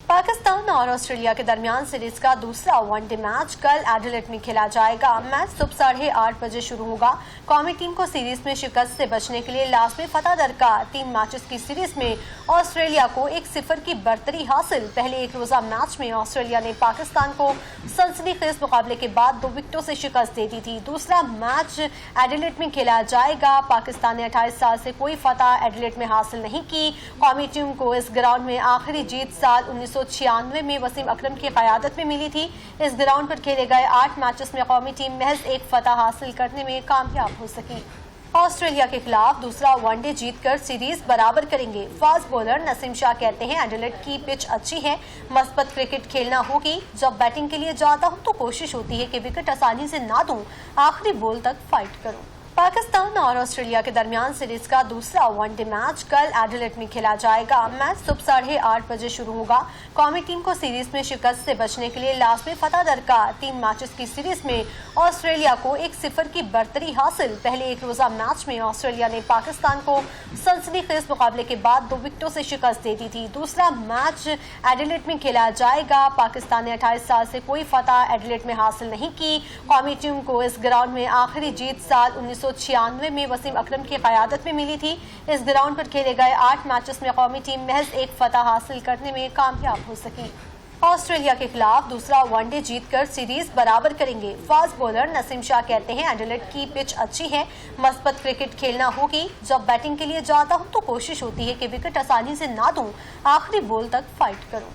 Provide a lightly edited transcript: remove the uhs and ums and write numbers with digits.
पाकिस्तान और ऑस्ट्रेलिया के दरमियान सीरीज का दूसरा वनडे मैच कल एडिलेड में खेला जाएगा। मैच सुबह 8:30 बजे शुरू होगा। कौमी टीम को सीरीज में शिकस्त से बचने के लिए लाजमी फतह दरकार। 3 मैचेस की सीरीज में ऑस्ट्रेलिया को 1-0 की बरतरी हासिल। पहले एक रोजा मैच में ऑस्ट्रेलिया ने पाकिस्तान को सनसनीखेज मुकाबले के बाद 2 विकेटों से शिकस्त दे दी थी। दूसरा मैच एडिलेड में खेला जाएगा। पाकिस्तान ने 28 साल से कोई फतह एडिलेड में हासिल नहीं की। कौमी टीम को इस ग्राउंड में आखिरी जीत साल 1996 में वसीम अकरम की क़यादत में मिली थी। इस ग्राउंड पर खेले गए 8 मैचेस में कौमी टीम महज 1 फतह हासिल करने में कामयाब हो सकी। ऑस्ट्रेलिया के खिलाफ दूसरा वनडे जीतकर सीरीज बराबर करेंगे। फास्ट बॉलर नसीम शाह कहते हैं, एडिलेड की पिच अच्छी है, मस्बत क्रिकेट खेलना होगी। जब बैटिंग के लिए जाता हूं तो कोशिश होती है कि विकेट आसानी से ना दूं, आखिरी बॉल तक फाइट करूं। पाकिस्तान और ऑस्ट्रेलिया के दरमियान सीरीज का दूसरा वनडे मैच कल एडिलेड में खेला जाएगा। मैच सुबह 8:30 बजे शुरू होगा। कौमी टीम को सीरीज में शिकस्त से बचने के लिए लाजमी फतह दरकार। 3 मैचेस की सीरीज में ऑस्ट्रेलिया को 1-0 की बरतरी हासिल। पहले एक रोजा मैच में ऑस्ट्रेलिया ने पाकिस्तान को सनसनीखेज मुकाबले के बाद 2 विकेटों से शिकस्त दे दी थी। दूसरा मैच एडिलेड में खेला जाएगा। पाकिस्तान ने 28 साल से कोई फतह एडिलेड में हासिल नहीं की। कौमी टीम को इस ग्राउंड में आखिरी जीत साल 1996 में वसीम अकरम की क़यादत में मिली थी। इस ग्राउंड पर खेले गए 8 मैचेस में कौमी टीम महज 1 फतह हासिल करने में कामयाब हो सकी। ऑस्ट्रेलिया के खिलाफ दूसरा वनडे जीतकर सीरीज बराबर करेंगे। फास्ट बॉलर नसीम शाह कहते हैं, एडिलेड की पिच अच्छी है, मस्बत क्रिकेट खेलना होगी। जब बैटिंग के लिए जाता हूं तो कोशिश होती है कि विकेट आसानी से ना दूं, आखिरी बॉल तक फाइट करूं।